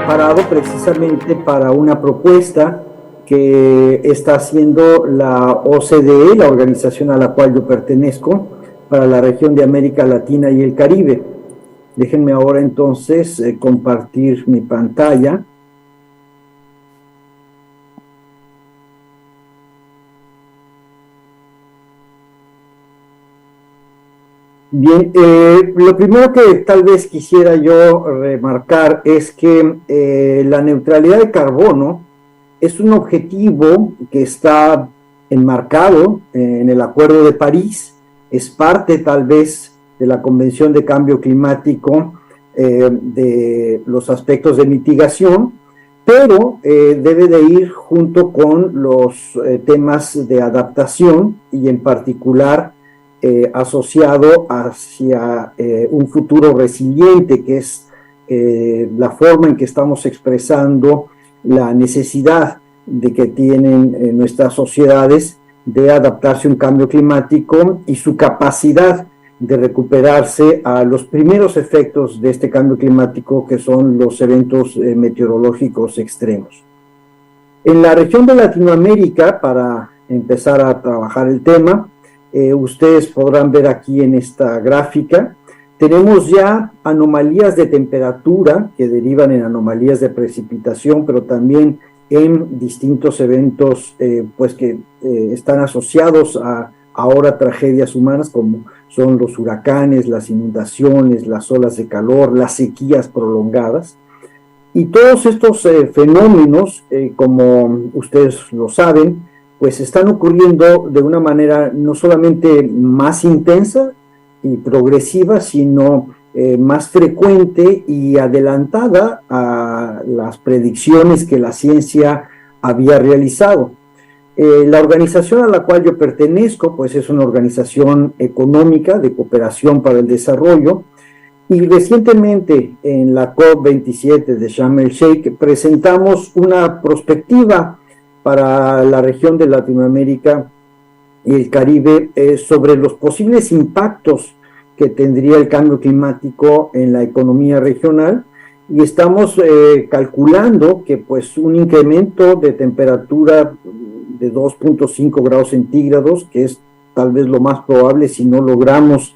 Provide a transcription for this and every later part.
preparado precisamente para una propuesta que está haciendo la OCDE, la organización a la cual yo pertenezco, para la región de América Latina y el Caribe. Déjenme ahora entonces compartir mi pantalla. Bien, lo primero que tal vez quisiera yo remarcar es que la neutralidad de carbono es un objetivo que está enmarcado en el Acuerdo de París, es parte tal vez de la Convención de Cambio Climático, de los aspectos de mitigación, pero debe de ir junto con los temas de adaptación y en particular asociado hacia un futuro resiliente, que es la forma en que estamos expresando la necesidad de que tienen nuestras sociedades de adaptarse a un cambio climático y su capacidad de recuperarse a los primeros efectos de este cambio climático, que son los eventos meteorológicos extremos. En la región de Latinoamérica, para empezar a trabajar el tema, ustedes podrán ver aquí en esta gráfica, tenemos ya anomalías de temperatura que derivan en anomalías de precipitación, pero también en distintos eventos pues que están asociados a ahora tragedias humanas, como son los huracanes, las inundaciones, las olas de calor, las sequías prolongadas. Y todos estos fenómenos, como ustedes lo saben, pues están ocurriendo de una manera no solamente más intensa y progresiva, sino más frecuente y adelantada a las predicciones que la ciencia había realizado. La organización a la cual yo pertenezco, pues es una organización económica de cooperación para el desarrollo, y recientemente en la COP27 de Sharm el Sheikh presentamos una perspectiva para la región de Latinoamérica y el Caribe sobre los posibles impactos que tendría el cambio climático en la economía regional, y estamos calculando que pues un incremento de temperatura de 2.5 grados centígrados, que es tal vez lo más probable si no logramos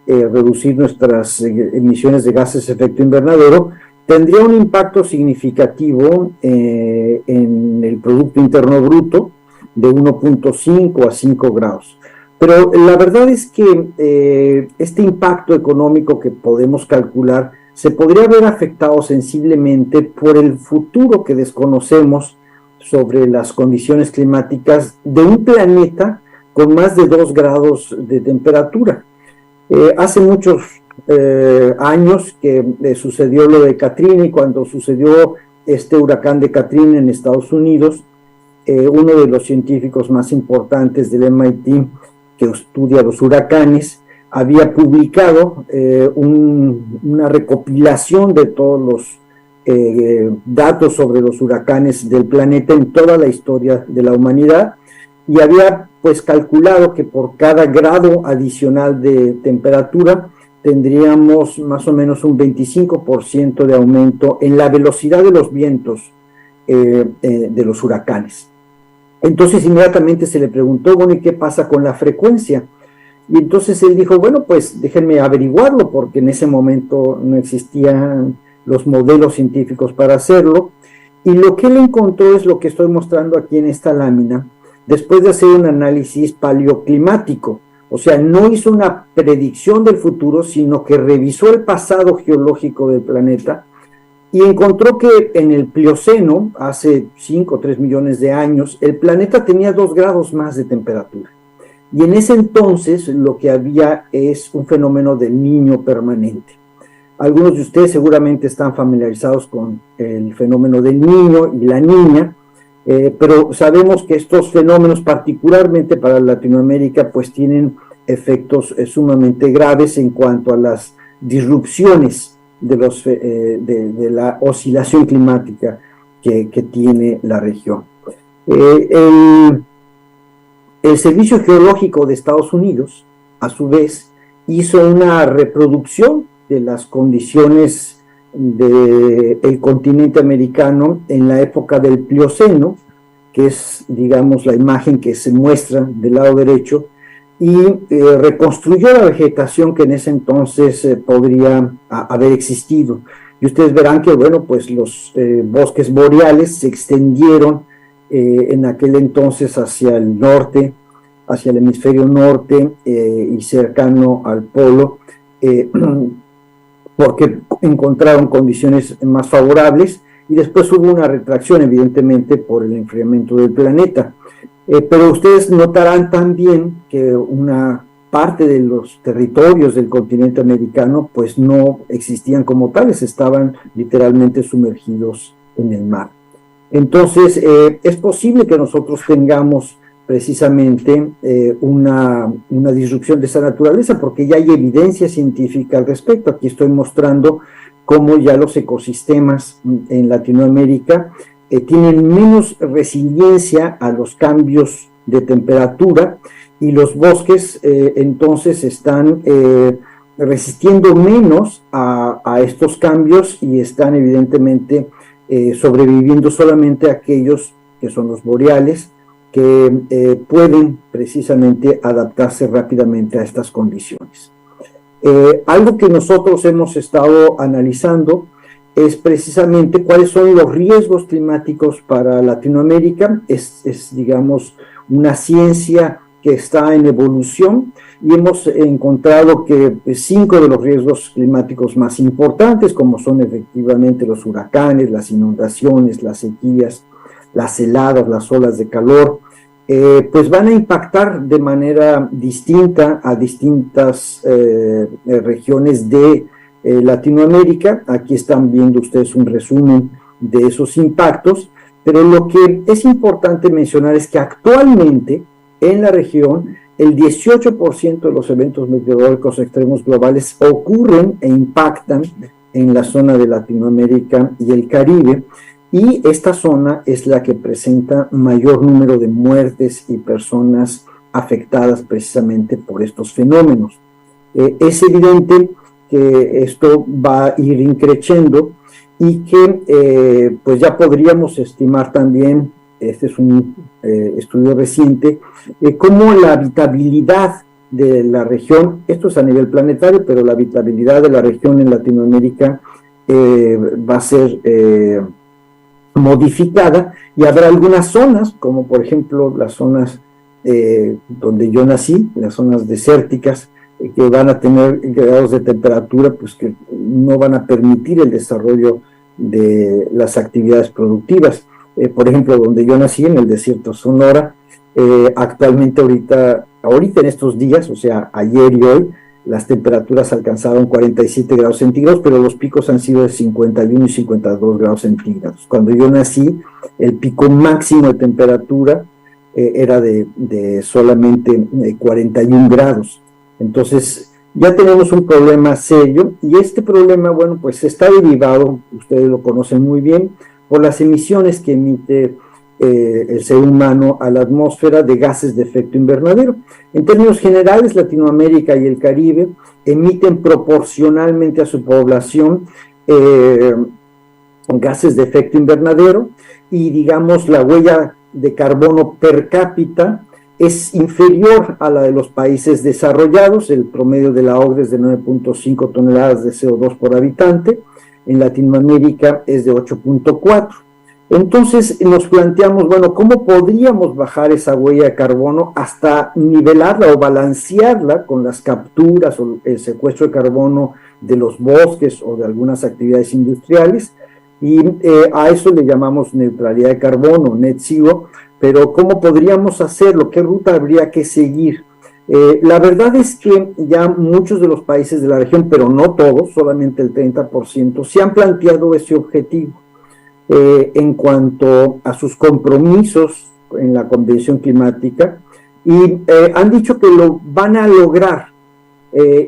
reducir nuestras emisiones de gases de efecto invernadero, tendría un impacto significativo en el Producto Interno Bruto de 1.5 a 5 grados. Pero la verdad es que este impacto económico que podemos calcular se podría ver afectado sensiblemente por el futuro que desconocemos sobre las condiciones climáticas de un planeta con más de 2 grados de temperatura. Hace muchos años que sucedió lo de Katrina, y cuando sucedió este huracán de Katrina en Estados Unidos, uno de los científicos más importantes del MIT que estudia los huracanes había publicado una recopilación de todos los datos sobre los huracanes del planeta en toda la historia de la humanidad, y había pues calculado que por cada grado adicional de temperatura tendríamos más o menos un 25% de aumento en la velocidad de los vientos de los huracanes. Entonces inmediatamente se le preguntó, bueno, ¿y qué pasa con la frecuencia? Y entonces él dijo, bueno, pues déjenme averiguarlo, porque en ese momento no existían los modelos científicos para hacerlo, y lo que él encontró es lo que estoy mostrando aquí en esta lámina, después de hacer un análisis paleoclimático. O sea, no hizo una predicción del futuro, sino que revisó el pasado geológico del planeta y encontró que en el Plioceno, hace 5 o 3 millones de años, el planeta tenía 2 grados más de temperatura. Y en ese entonces lo que había es un fenómeno del Niño permanente. Algunos de ustedes seguramente están familiarizados con el fenómeno del Niño y la Niña, pero sabemos que estos fenómenos, particularmente para Latinoamérica, pues tienen efectos sumamente graves en cuanto a las disrupciones de la oscilación climática que tiene la región. El Servicio Geológico de Estados Unidos, a su vez, hizo una reproducción de las condiciones del continente americano en la época del Plioceno, que es, digamos, la imagen que se muestra del lado derecho, y reconstruyó la vegetación que en ese entonces podría haber existido. Y ustedes verán que, bueno, pues los bosques boreales se extendieron en aquel entonces hacia el norte, hacia el hemisferio norte y cercano al polo, porque encontraron condiciones más favorables, y después hubo una retracción, evidentemente, por el enfriamiento del planeta. Pero ustedes notarán también que una parte de los territorios del continente americano pues no existían como tales, estaban literalmente sumergidos en el mar. Entonces, es posible que nosotros tengamos precisamente una disrupción de esa naturaleza, porque ya hay evidencia científica al respecto. Aquí estoy mostrando cómo ya los ecosistemas en Latinoamérica tienen menos resiliencia a los cambios de temperatura, y los bosques entonces están resistiendo menos a estos cambios, y están evidentemente sobreviviendo solamente aquellos que son los boreales, que pueden precisamente adaptarse rápidamente a estas condiciones. Algo que nosotros hemos estado analizando es precisamente cuáles son los riesgos climáticos para Latinoamérica. Es, digamos, una ciencia que está en evolución, y hemos encontrado que 5 de los riesgos climáticos más importantes, como son efectivamente los huracanes, las inundaciones, las sequías, las heladas, las olas de calor, pues van a impactar de manera distinta a distintas regiones de Latinoamérica. Aquí están viendo ustedes un resumen de esos impactos, pero lo que es importante mencionar es que actualmente en la región el 18% de los eventos meteorológicos extremos globales ocurren e impactan en la zona de Latinoamérica y el Caribe, y esta zona es la que presenta mayor número de muertes y personas afectadas precisamente por estos fenómenos. Es evidente que esto va a ir increciendo, y que pues ya podríamos estimar también, este es un estudio reciente, cómo la habitabilidad de la región, esto es a nivel planetario, pero la habitabilidad de la región en Latinoamérica va a ser modificada, y habrá algunas zonas, como por ejemplo las zonas donde yo nací, las zonas desérticas, que van a tener grados de temperatura pues que no van a permitir el desarrollo de las actividades productivas. Por ejemplo, donde yo nací, en el desierto Sonora, actualmente ahorita en estos días, o sea, ayer y hoy, las temperaturas alcanzaron 47 grados centígrados, pero los picos han sido de 51 y 52 grados centígrados. Cuando yo nací, el pico máximo de temperatura era de solamente 41 grados. Entonces, ya tenemos un problema serio, y este problema, bueno, pues está derivado, ustedes lo conocen muy bien, por las emisiones que emite el ser humano a la atmósfera de gases de efecto invernadero. En términos generales, Latinoamérica y el Caribe emiten proporcionalmente a su población gases de efecto invernadero, y digamos la huella de carbono per cápita es inferior a la de los países desarrollados. El promedio de la OCDE es de 9.5 toneladas de CO2 por habitante, en Latinoamérica es de 8.4. Entonces nos planteamos, bueno, ¿cómo podríamos bajar esa huella de carbono hasta nivelarla o balancearla con las capturas o el secuestro de carbono de los bosques o de algunas actividades industriales? Y a eso le llamamos neutralidad de carbono, net zero. Pero ¿cómo podríamos hacerlo? ¿Qué ruta habría que seguir? La verdad es que ya muchos de los países de la región, pero no todos, solamente el 30%, se han planteado ese objetivo en cuanto a sus compromisos en la Convención Climática, y han dicho que lo van a lograr,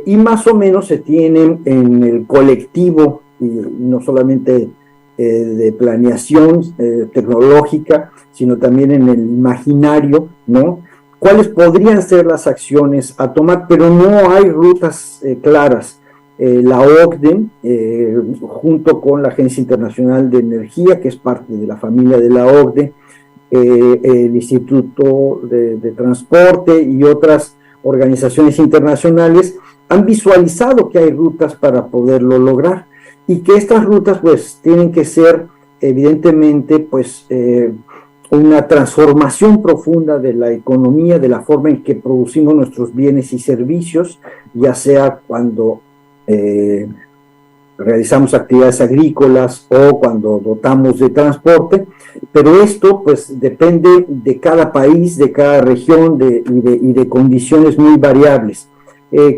y más o menos se tienen en el colectivo, y no solamente de planeación tecnológica, sino también en el imaginario, ¿no? ¿Cuáles podrían ser las acciones a tomar? Pero no hay rutas claras. la OCDE, junto con la Agencia Internacional de Energía, que es parte de la familia de la OCDE, el Instituto de Transporte y otras organizaciones internacionales, han visualizado que hay rutas para poderlo lograr y que estas rutas pues tienen que ser evidentemente pues una transformación profunda de la economía, de la forma en que producimos nuestros bienes y servicios, ya sea cuando realizamos actividades agrícolas o cuando dotamos de transporte, pero esto pues depende de cada país, de cada región y de condiciones muy variables.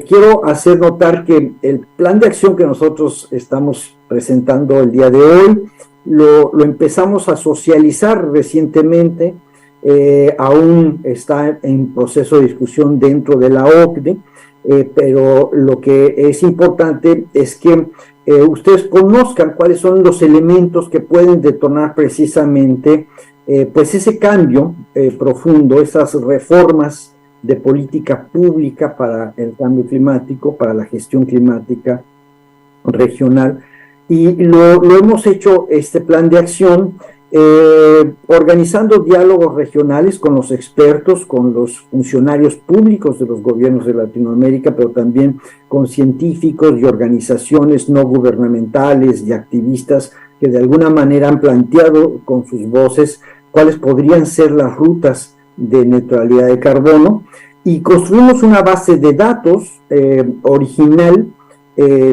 Quiero hacer notar que el plan de acción que nosotros estamos presentando el día de hoy lo empezamos a socializar recientemente, aún está en proceso de discusión dentro de la OCDE, pero lo que es importante es que ustedes conozcan cuáles son los elementos que pueden detonar precisamente pues ese cambio profundo, esas reformas de política pública para el cambio climático, para la gestión climática regional. Y lo hemos hecho, este plan de acción, organizando diálogos regionales con los expertos, con los funcionarios públicos de los gobiernos de Latinoamérica, pero también con científicos y organizaciones no gubernamentales y activistas que de alguna manera han planteado con sus voces cuáles podrían ser las rutas de neutralidad de carbono, y construimos una base de datos original,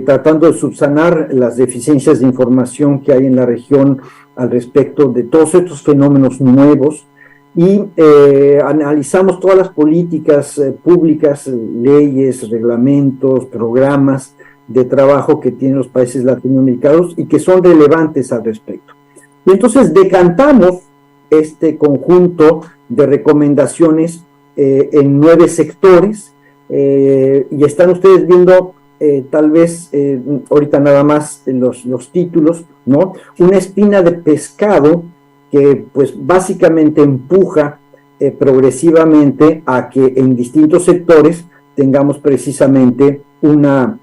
tratando de subsanar las deficiencias de información que hay en la región al respecto de todos estos fenómenos nuevos, y analizamos todas las políticas públicas, leyes, reglamentos, programas de trabajo que tienen los países latinoamericanos y que son relevantes al respecto. Y entonces decantamos este conjunto de recomendaciones en 9 sectores, y están ustedes viendo tal vez ahorita nada más los títulos, ¿no? Una espina de pescado que pues básicamente empuja progresivamente a que en distintos sectores tengamos precisamente una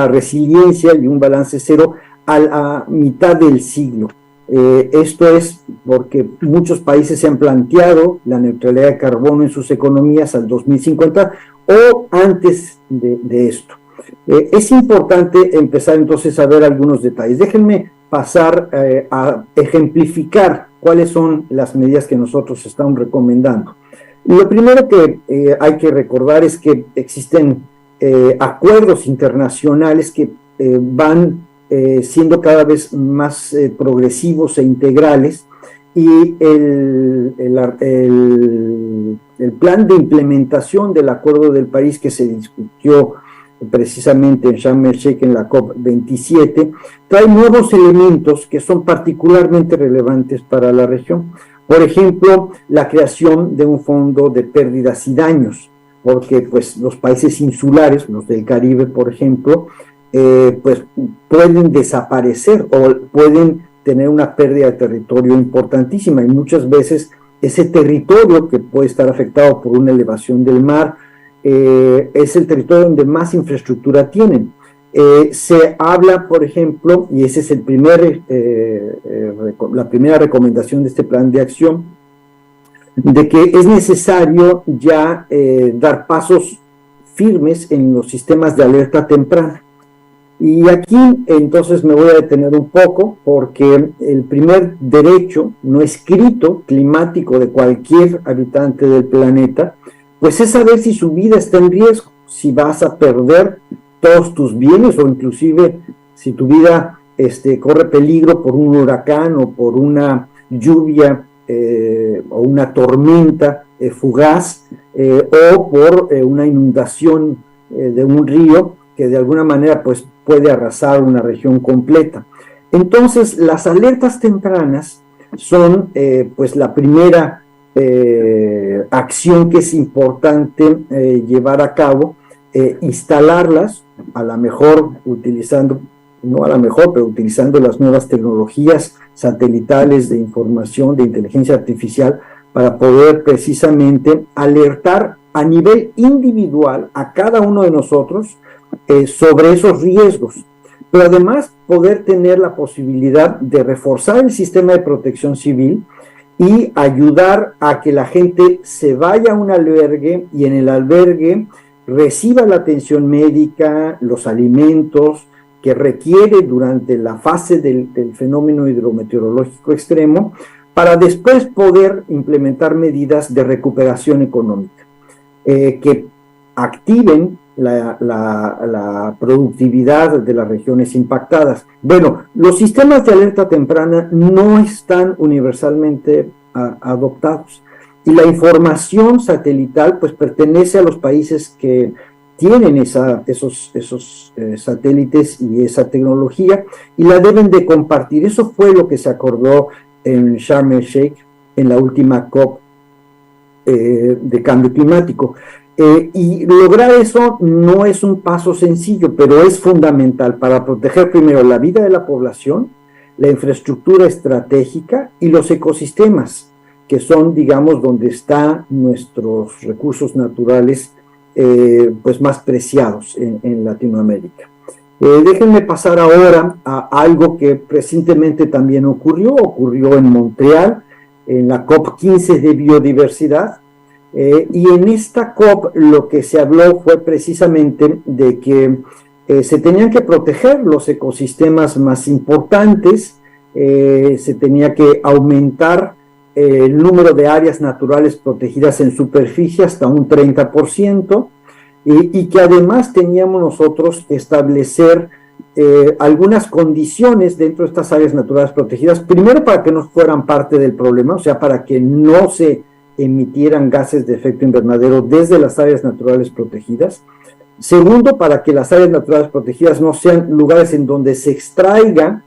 resiliencia y un balance cero a la mitad del siglo. Esto es porque muchos países se han planteado la neutralidad de carbono en sus economías al 2050 o antes de esto. Es importante empezar entonces a ver algunos detalles. Déjenme pasar a ejemplificar cuáles son las medidas que nosotros estamos recomendando. Lo primero que hay que recordar es que existen acuerdos internacionales que van siendo cada vez más progresivos e integrales, y el plan de implementación del Acuerdo de París que se discutió precisamente en Sharm el Sheikh en la COP27 trae nuevos elementos que son particularmente relevantes para la región. Por ejemplo, la creación de un fondo de pérdidas y daños, porque pues los países insulares, los del Caribe por ejemplo, pues pueden desaparecer o pueden tener una pérdida de territorio importantísima, y muchas veces ese territorio que puede estar afectado por una elevación del mar es el territorio donde más infraestructura tienen. Se habla, por ejemplo, y ese es la primera recomendación de este plan de acción, de que es necesario ya dar pasos firmes en los sistemas de alerta temprana. Y aquí entonces me voy a detener un poco, porque el primer derecho no escrito climático de cualquier habitante del planeta pues es saber si su vida está en riesgo, si vas a perder todos tus bienes, o inclusive si tu vida corre peligro por un huracán o por una lluvia o una tormenta fugaz, o por una inundación de un río que de alguna manera pues puede arrasar una región completa. Entonces las alertas tempranas son pues la primera acción que es importante llevar a cabo, instalarlas, a lo mejor utilizando, no a lo mejor, pero utilizando las nuevas tecnologías satelitales de información, de inteligencia artificial, para poder precisamente alertar a nivel individual a cada uno de nosotros sobre esos riesgos, pero además poder tener la posibilidad de reforzar el sistema de protección civil y ayudar a que la gente se vaya a un albergue y en el albergue reciba la atención médica, los alimentos que requiere durante la fase del fenómeno hidrometeorológico extremo, para después poder implementar medidas de recuperación económica que activen la productividad de las regiones impactadas. Bueno, los sistemas de alerta temprana no están universalmente adoptados y la información satelital pues pertenece a los países que tienen esos satélites y esa tecnología y la deben de compartir. Eso fue lo que se acordó en Sharm el Sheikh en la última COP de cambio climático. Y lograr eso no es un paso sencillo, pero es fundamental para proteger primero la vida de la población, la infraestructura estratégica y los ecosistemas, que son, digamos, donde están nuestros recursos naturales pues más preciados en Latinoamérica. Déjenme pasar ahora a algo que recientemente también ocurrió en Montreal, en la COP15 de biodiversidad. Y en esta COP lo que se habló fue precisamente de que se tenían que proteger los ecosistemas más importantes, se tenía que aumentar el número de áreas naturales protegidas en superficie hasta un 30%, y que además teníamos nosotros que establecer algunas condiciones dentro de estas áreas naturales protegidas, primero para que no fueran parte del problema, o sea, para que no se emitieran gases de efecto invernadero desde las áreas naturales protegidas. Segundo, para que las áreas naturales protegidas no sean lugares en donde se extraiga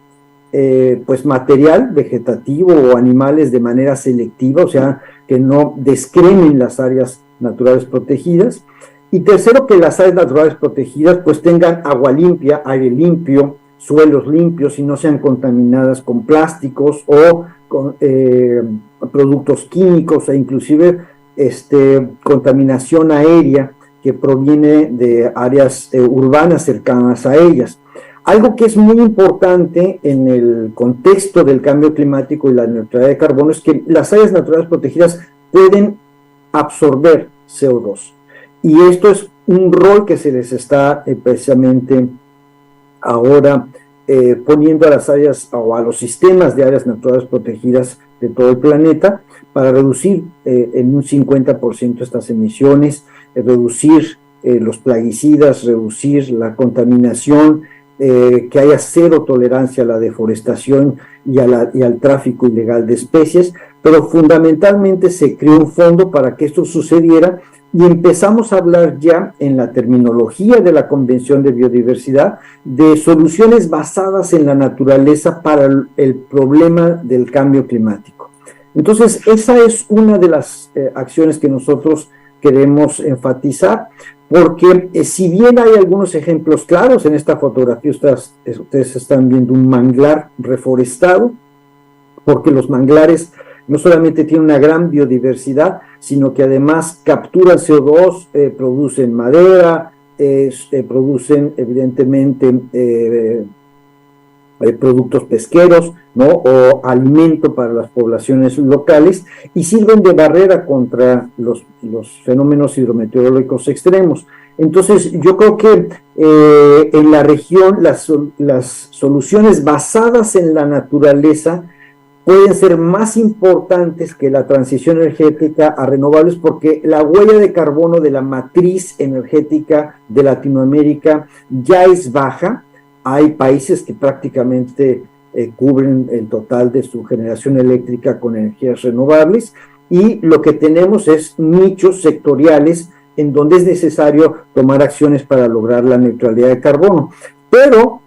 pues material vegetativo o animales de manera selectiva, o sea, que no descremen las áreas naturales protegidas. Y tercero, que las áreas naturales protegidas pues tengan agua limpia, aire limpio, suelos limpios y no sean contaminadas con plásticos o con productos químicos e inclusive contaminación aérea que proviene de áreas urbanas cercanas a ellas. Algo que es muy importante en el contexto del cambio climático y la neutralidad de carbono es que las áreas naturales protegidas pueden absorber CO2. Y esto es un rol que se les está precisamente ahora poniendo a las áreas o a los sistemas de áreas naturales protegidas de todo el planeta para reducir en un 50% estas emisiones, reducir los plaguicidas, reducir la contaminación, que haya cero tolerancia a la deforestación y al tráfico ilegal de especies, pero fundamentalmente se creó un fondo para que esto sucediera y empezamos a hablar ya en la terminología de la Convención de Biodiversidad de soluciones basadas en la naturaleza para el problema del cambio climático. Entonces, esa es una de las acciones que nosotros queremos enfatizar, porque si bien hay algunos ejemplos claros, en esta fotografía ustedes están viendo un manglar reforestado, porque los manglares no solamente tienen una gran biodiversidad, sino que además capturan CO2, producen madera, producen evidentemente productos pesqueros, ¿no? O alimento para las poblaciones locales y sirven de barrera contra los fenómenos hidrometeorológicos extremos. Entonces, yo creo que en la región las soluciones basadas en la naturaleza pueden ser más importantes que la transición energética a renovables, porque la huella de carbono de la matriz energética de Latinoamérica ya es baja. Hay países que prácticamente cubren el total de su generación eléctrica con energías renovables, y lo que tenemos es nichos sectoriales en donde es necesario tomar acciones para lograr la neutralidad de carbono. Pero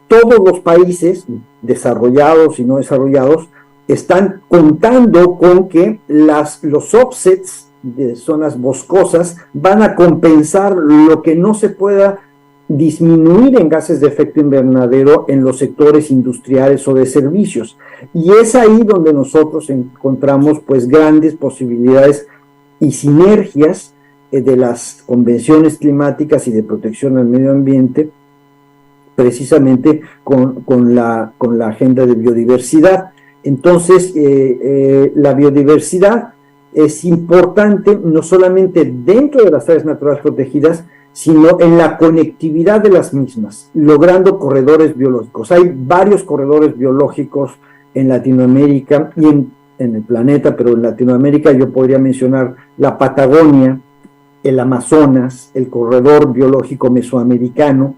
todos los países, desarrollados y no desarrollados, están contando con que los offsets de zonas boscosas van a compensar lo que no se pueda disminuir en gases de efecto invernadero en los sectores industriales o de servicios. Y es ahí donde nosotros encontramos pues grandes posibilidades y sinergias de las convenciones climáticas y de protección al medio ambiente, precisamente con la agenda de biodiversidad. Entonces, la biodiversidad es importante no solamente dentro de las áreas naturales protegidas, sino en la conectividad de las mismas, logrando corredores biológicos. Hay varios corredores biológicos en Latinoamérica y en el planeta, pero en Latinoamérica yo podría mencionar la Patagonia, el Amazonas, el corredor biológico mesoamericano,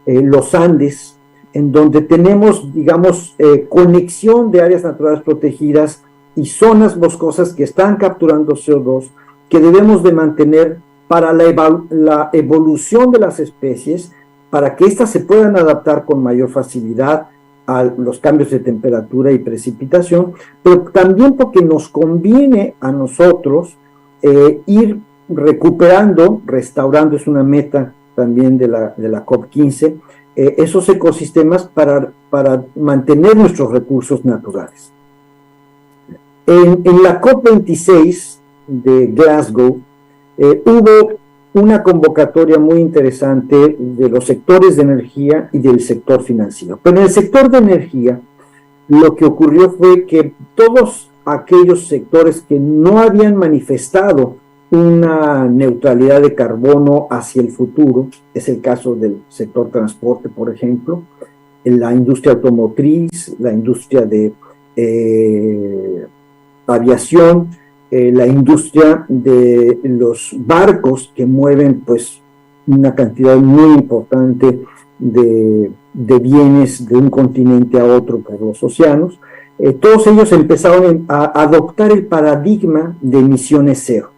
los Andes, en donde tenemos, digamos, conexión de áreas naturales protegidas y zonas boscosas que están capturando CO2, que debemos de mantener para la evolución de las especies, para que éstas se puedan adaptar con mayor facilidad a los cambios de temperatura y precipitación, pero también porque nos conviene a nosotros ir recuperando, restaurando, es una meta también de la COP15, esos ecosistemas para mantener nuestros recursos naturales. En la COP26 de Glasgow hubo una convocatoria muy interesante de los sectores de energía y del sector financiero. Pero en el sector de energía, lo que ocurrió fue que todos aquellos sectores que no habían manifestado una neutralidad de carbono hacia el futuro, es el caso del sector transporte, por ejemplo, en la industria automotriz, la industria de aviación, la industria de los barcos que mueven pues una cantidad muy importante de bienes de un continente a otro por los océanos, todos ellos empezaron a adoptar el paradigma de emisiones cero.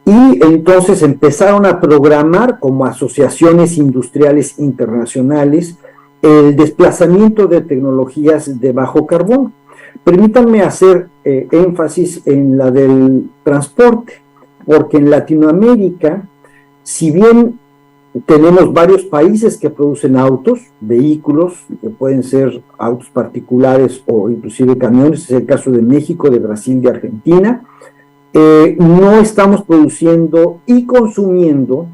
Y entonces empezaron a programar como asociaciones industriales internacionales el desplazamiento de tecnologías de bajo carbono. Permítanme hacer énfasis en la del transporte, porque en Latinoamérica, si bien tenemos varios países que producen autos, vehículos, que pueden ser autos particulares o inclusive camiones, es el caso de México, de Brasil, de Argentina, no estamos produciendo y consumiendo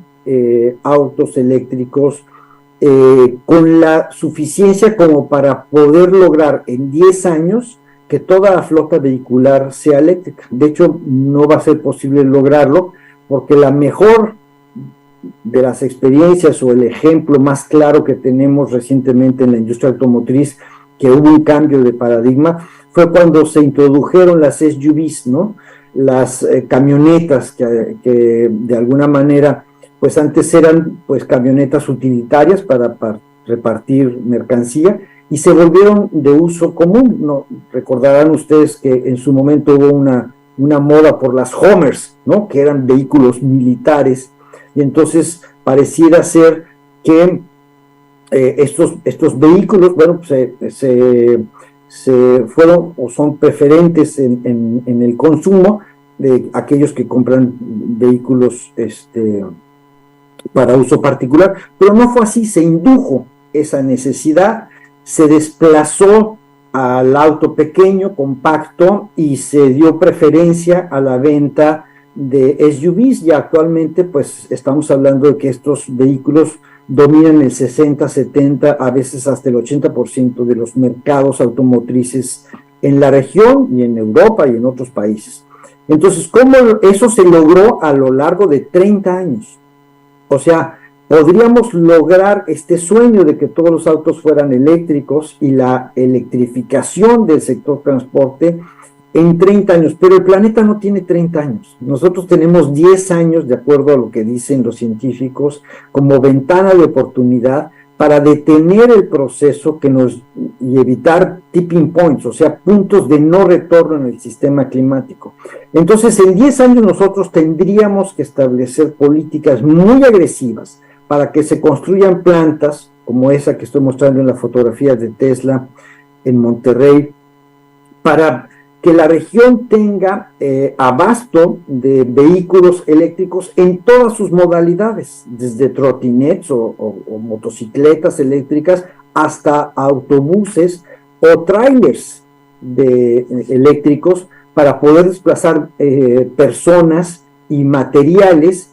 autos eléctricos con la suficiencia como para poder lograr en 10 años que toda la flota vehicular sea eléctrica. De hecho, no va a ser posible lograrlo porque la mejor de las experiencias o el ejemplo más claro que tenemos recientemente en la industria automotriz, que hubo un cambio de paradigma, fue cuando se introdujeron las SUVs, ¿no? Las camionetas que de alguna manera, pues antes eran pues camionetas utilitarias para repartir mercancía y se volvieron de uso común, ¿no? Recordarán ustedes que en su momento hubo una moda por las Hummers, ¿no? Que eran vehículos militares, y entonces pareciera ser que estos vehículos, bueno, pues, se fueron o son preferentes en el consumo de aquellos que compran vehículos para uso particular, pero no fue así, se indujo esa necesidad, se desplazó al auto pequeño, compacto, y se dio preferencia a la venta de SUVs, y actualmente pues estamos hablando de que estos vehículos dominan el 60, 70, a veces hasta el 80% de los mercados automotrices en la región y en Europa y en otros países. Entonces, ¿cómo eso se logró a lo largo de 30 años? O sea, podríamos lograr este sueño de que todos los autos fueran eléctricos y la electrificación del sector transporte en 30 años, pero el planeta no tiene 30 años. Nosotros tenemos 10 años, de acuerdo a lo que dicen los científicos, como ventana de oportunidad para detener el proceso y evitar tipping points, o sea, puntos de no retorno en el sistema climático. Entonces, en 10 años nosotros tendríamos que establecer políticas muy agresivas para que se construyan plantas, como esa que estoy mostrando en la fotografía de Tesla en Monterrey, para que la región tenga abasto de vehículos eléctricos en todas sus modalidades, desde trotinetes o motocicletas eléctricas hasta autobuses o trailers eléctricos para poder desplazar personas y materiales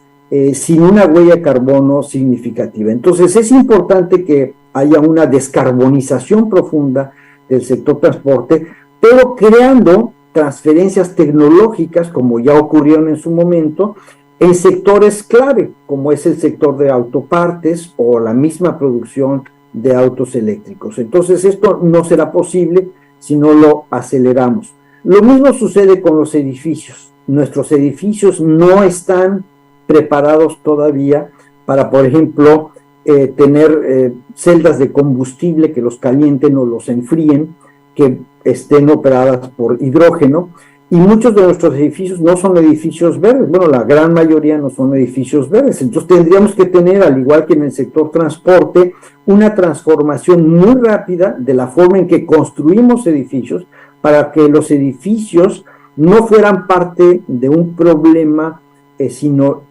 sin una huella de carbono significativa. Entonces es importante que haya una descarbonización profunda del sector transporte, pero creando transferencias tecnológicas, como ya ocurrieron en su momento, en sectores clave, como es el sector de autopartes o la misma producción de autos eléctricos. Entonces esto no será posible si no lo aceleramos. Lo mismo sucede con los edificios. Nuestros edificios no están preparados todavía para, por ejemplo, tener celdas de combustible que los calienten o los enfríen, que estén operadas por hidrógeno, y muchos de nuestros edificios no son edificios verdes, bueno, la gran mayoría no son edificios verdes. Entonces tendríamos que tener, al igual que en el sector transporte, una transformación muy rápida de la forma en que construimos edificios, para que los edificios no fueran parte de un problema, sino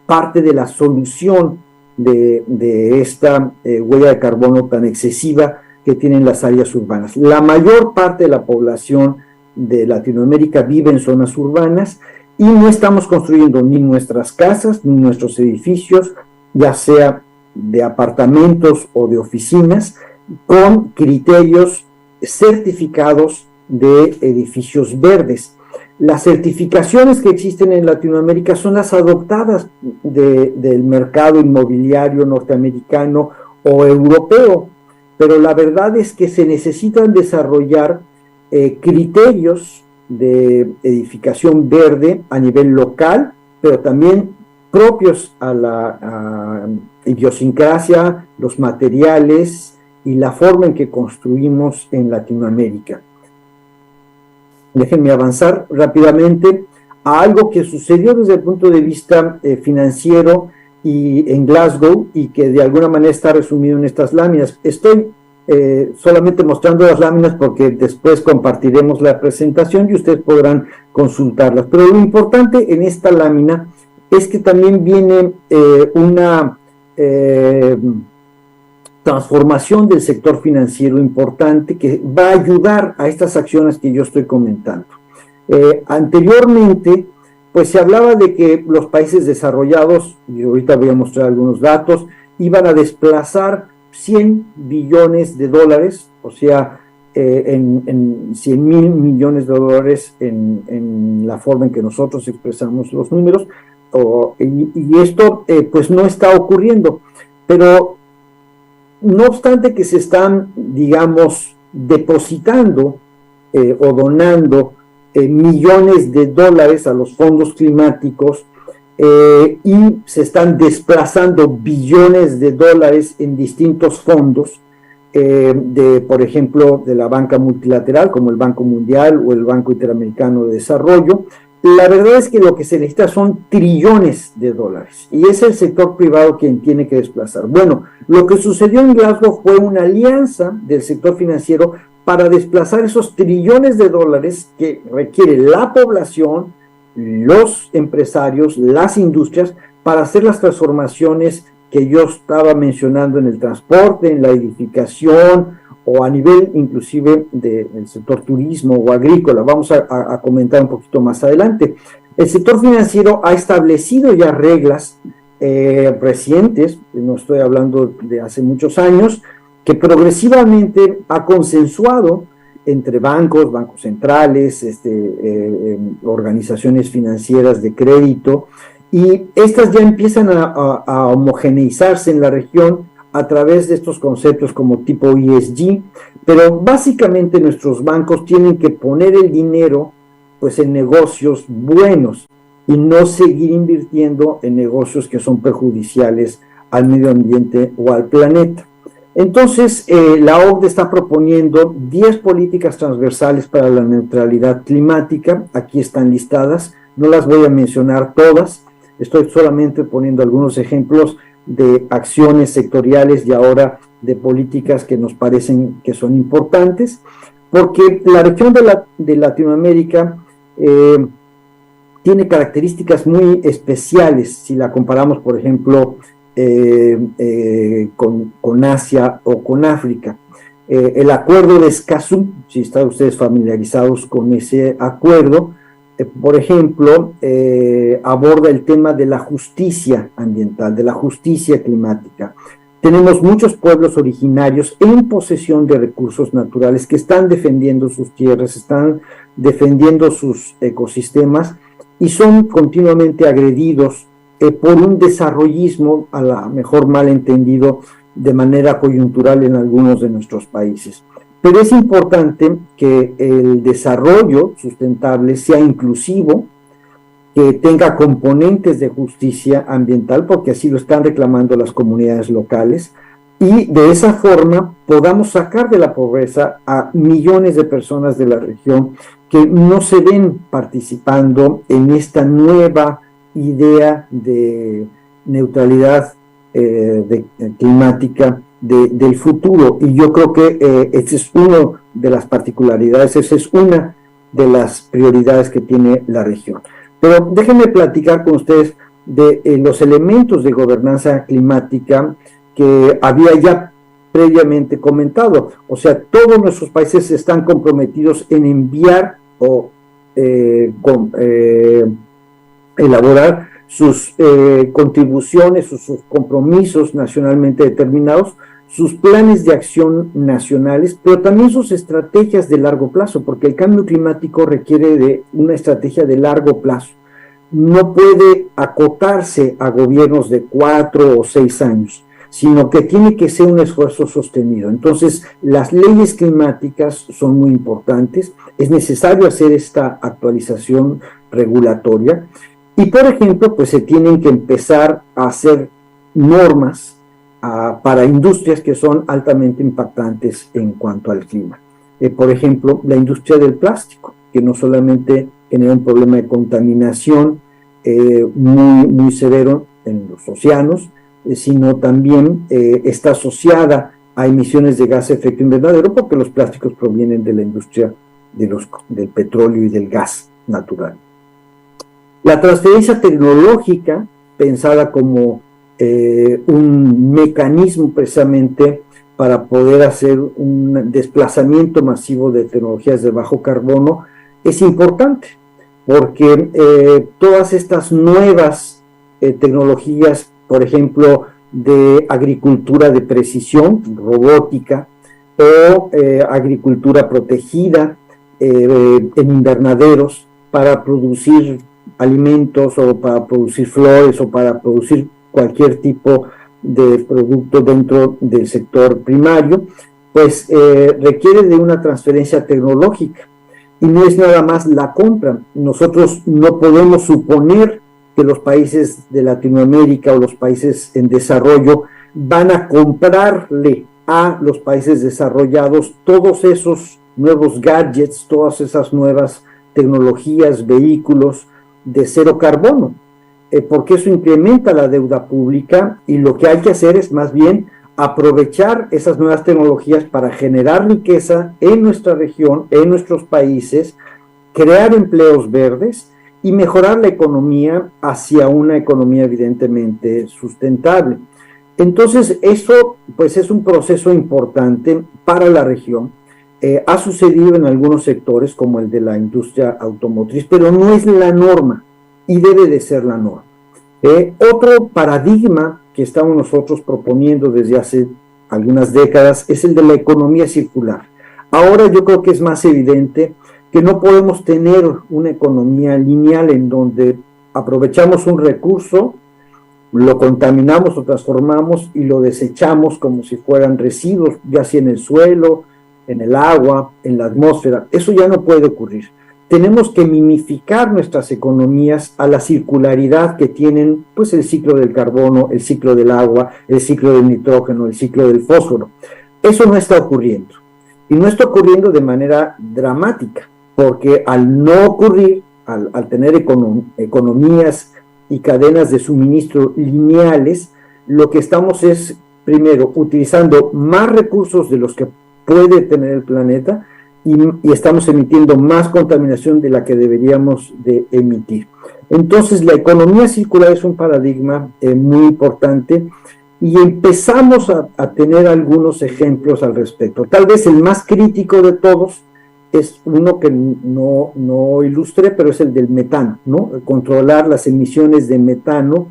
parte de la solución de esta huella de carbono tan excesiva que tienen las áreas urbanas. La mayor parte de la población de Latinoamérica vive en zonas urbanas y no estamos construyendo ni nuestras casas ni nuestros edificios, ya sea de apartamentos o de oficinas, con criterios certificados de edificios verdes. Las certificaciones que existen en Latinoamérica son las adoptadas del mercado inmobiliario norteamericano o europeo, pero la verdad es que se necesitan desarrollar criterios de edificación verde a nivel local, pero también propios a la idiosincrasia, los materiales y la forma en que construimos en Latinoamérica. Déjenme avanzar rápidamente a algo que sucedió desde el punto de vista financiero y en Glasgow, y que de alguna manera está resumido en estas láminas. Estoy solamente mostrando las láminas porque después compartiremos la presentación y ustedes podrán consultarlas. Pero lo importante en esta lámina es que también viene una transformación del sector financiero importante que va a ayudar a estas acciones que yo estoy comentando. Anteriormente, pues se hablaba de que los países desarrollados, y ahorita voy a mostrar algunos datos, iban a desplazar 100 billones de dólares, o sea, en 100,000 millones de dólares en la forma en que nosotros expresamos los números, y esto pues no está ocurriendo, pero no obstante que se están, digamos, depositando o donando millones de dólares a los fondos climáticos, y se están desplazando billones de dólares en distintos fondos, por ejemplo, de la banca multilateral, como el Banco Mundial o el Banco Interamericano de Desarrollo. La verdad es que lo que se necesita son trillones de dólares, y es el sector privado quien tiene que desplazar. Bueno, lo que sucedió en Glasgow fue una alianza del sector financiero para desplazar esos trillones de dólares que requiere la población, los empresarios, las industrias, para hacer las transformaciones que yo estaba mencionando en el transporte, en la edificación, o a nivel inclusive del sector turismo o agrícola. Vamos a comentar un poquito más adelante. El sector financiero ha establecido ya reglas recientes, no estoy hablando de hace muchos años, que progresivamente ha consensuado entre bancos centrales, organizaciones financieras de crédito, y estas ya empiezan a homogeneizarse en la región a través de estos conceptos como tipo ESG, pero básicamente nuestros bancos tienen que poner el dinero pues en negocios buenos y no seguir invirtiendo en negocios que son perjudiciales al medio ambiente o al planeta. Entonces, la OCDE está proponiendo 10 políticas transversales para la neutralidad climática. Aquí están listadas, no las voy a mencionar todas, estoy solamente poniendo algunos ejemplos de acciones sectoriales y ahora de políticas que nos parecen que son importantes, porque la región de Latinoamérica tiene características muy especiales si la comparamos, por ejemplo, con Asia o con África. El acuerdo de Escazú, si están ustedes familiarizados con ese acuerdo, por ejemplo, aborda el tema de la justicia ambiental, de la justicia climática. Tenemos muchos pueblos originarios en posesión de recursos naturales que están defendiendo sus tierras, están defendiendo sus ecosistemas y son continuamente agredidos por un desarrollismo, a lo mejor mal entendido, de manera coyuntural en algunos de nuestros países. Pero es importante que el desarrollo sustentable sea inclusivo, que tenga componentes de justicia ambiental, porque así lo están reclamando las comunidades locales, y de esa forma podamos sacar de la pobreza a millones de personas de la región que no se ven participando en esta nueva idea de neutralidad climática del futuro. Y yo creo que esa es una de las particularidades, esa es una de las prioridades que tiene la región. Pero déjenme platicar con ustedes de los elementos de gobernanza climática que había ya previamente comentado. O sea, todos nuestros países están comprometidos en enviar o elaborar sus contribuciones, sus compromisos nacionalmente determinados, sus planes de acción nacionales, pero también sus estrategias de largo plazo, porque el cambio climático requiere de una estrategia de largo plazo. No puede acotarse a gobiernos de 4 o 6 años, sino que tiene que ser un esfuerzo sostenido. Entonces, las leyes climáticas son muy importantes, es necesario hacer esta actualización regulatoria y, por ejemplo, pues se tienen que empezar a hacer normas para industrias que son altamente impactantes en cuanto al clima. Por ejemplo, la industria del plástico, que no solamente genera un problema de contaminación muy severo en los océanos, sino también está asociada a emisiones de gas de efecto invernadero, porque los plásticos provienen de la industria del petróleo y del gas natural. La transferencia tecnológica, pensada como un mecanismo precisamente para poder hacer un desplazamiento masivo de tecnologías de bajo carbono, es importante, porque todas estas nuevas tecnologías, por ejemplo, de agricultura de precisión, robótica, o agricultura protegida en invernaderos para producir alimentos o para producir flores o para producir cualquier tipo de producto dentro del sector primario, pues requiere de una transferencia tecnológica y no es nada más la compra. Nosotros no podemos suponer que los países de Latinoamérica o los países en desarrollo van a comprarle a los países desarrollados todos esos nuevos gadgets, todas esas nuevas tecnologías, vehículos de cero carbono, porque eso incrementa la deuda pública y lo que hay que hacer es más bien aprovechar esas nuevas tecnologías para generar riqueza en nuestra región, en nuestros países, crear empleos verdes y mejorar la economía hacia una economía evidentemente sustentable. Entonces, eso pues es un proceso importante para la región. Ha sucedido en algunos sectores como el de la industria automotriz, pero no es la norma y debe de ser la norma. Otro paradigma que estamos nosotros proponiendo desde hace algunas décadas es el de la economía circular. Ahora yo creo que es más evidente que no podemos tener una economía lineal en donde aprovechamos un recurso, lo contaminamos o transformamos y lo desechamos como si fueran residuos, ya sea en el suelo, en el agua, en la atmósfera. Eso ya no puede ocurrir. Tenemos que mimificar nuestras economías a la circularidad que tienen pues el ciclo del carbono, el ciclo del agua, el ciclo del nitrógeno, el ciclo del fósforo. Eso no está ocurriendo. Y no está ocurriendo de manera dramática, porque al no ocurrir, al tener economías y cadenas de suministro lineales, lo que estamos es, primero, utilizando más recursos de los que puede tener el planeta y estamos emitiendo más contaminación de la que deberíamos de emitir. Entonces, la economía circular es un paradigma muy importante y empezamos a tener algunos ejemplos al respecto. Tal vez el más crítico de todos es uno que no ilustré, pero es el del metano, ¿no? Controlar las emisiones de metano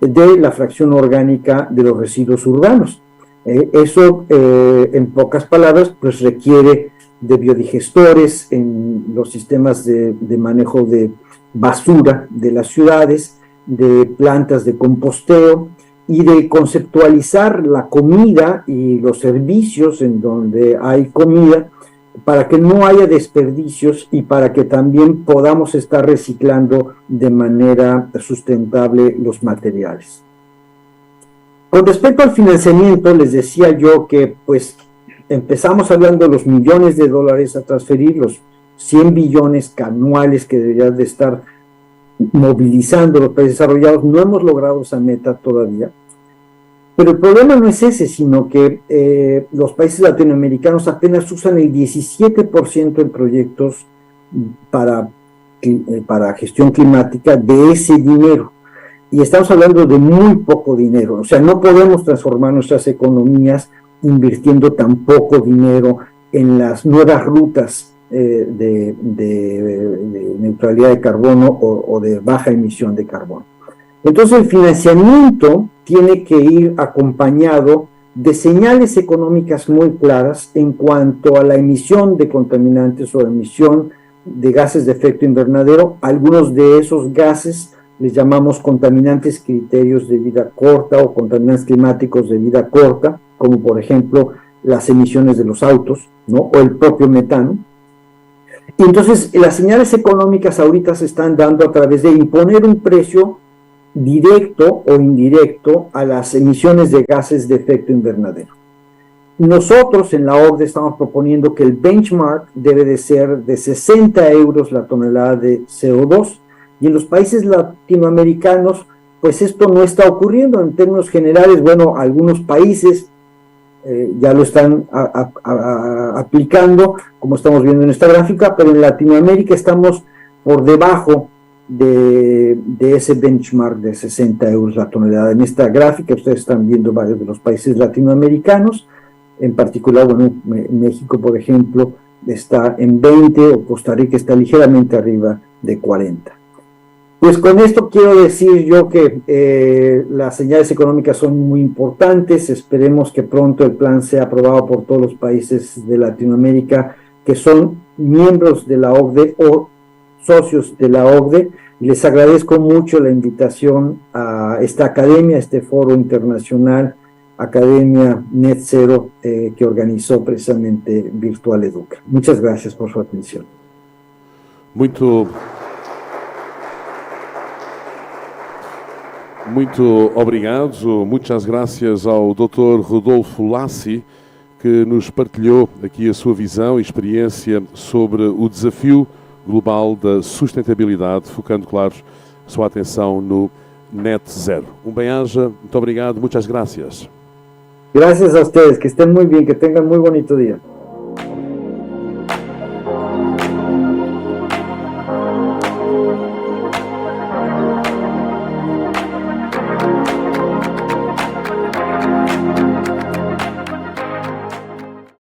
de la fracción orgánica de los residuos urbanos. Eso, en pocas palabras, pues requiere de biodigestores en los sistemas de manejo de basura de las ciudades, de plantas de composteo y de conceptualizar la comida y los servicios en donde hay comida para que no haya desperdicios y para que también podamos estar reciclando de manera sustentable los materiales. Con respecto al financiamiento, les decía yo que pues empezamos hablando de los millones de dólares a transferir, los 100 billones anuales que deberían de estar movilizando los países desarrollados. No hemos logrado esa meta todavía. Pero el problema no es ese, sino que los países latinoamericanos apenas usan el 17% en proyectos para gestión climática de ese dinero. Y estamos hablando de muy poco dinero. O sea, no podemos transformar nuestras economías invirtiendo tan poco dinero en las nuevas rutas de neutralidad de carbono o de baja emisión de carbono. Entonces el financiamiento tiene que ir acompañado de señales económicas muy claras en cuanto a la emisión de contaminantes o emisión de gases de efecto invernadero. Algunos de esos gases les llamamos contaminantes criterios de vida corta o contaminantes climáticos de vida corta, como por ejemplo las emisiones de los autos, ¿no? O el propio metano. Y entonces las señales económicas ahorita se están dando a través de imponer un precio directo o indirecto a las emisiones de gases de efecto invernadero. Nosotros en la OCDE estamos proponiendo que el benchmark debe de ser de 60 euros la tonelada de CO2, y en los países latinoamericanos pues esto no está ocurriendo en términos generales. Bueno, algunos países ya lo están aplicando, como estamos viendo en esta gráfica, pero en Latinoamérica estamos por debajo de ese benchmark de 60 euros la tonelada. En esta gráfica ustedes están viendo varios de los países latinoamericanos, en particular, bueno, México, por ejemplo, está en 20, o Costa Rica está ligeramente arriba de 40. Pues con esto quiero decir yo que las señales económicas son muy importantes. Esperemos que pronto el plan sea aprobado por todos los países de Latinoamérica que son miembros de la OCDE o socios de la OCDE. Les agradezco mucho la invitación a esta academia, a este foro internacional, Academia Net Zero, que organizó precisamente Virtual Educa. Muchas gracias por su atención. Muito obrigado, muitas graças ao Dr. Rodolfo Lassi, que nos partilhou aqui a sua visão e experiência sobre o desafio global da sustentabilidade, focando, claro, a sua atenção no Net Zero. Bem-aja, muito obrigado, muitas gracias. Gracias a ustedes, que estén muy bien, que tengan muy bonito día.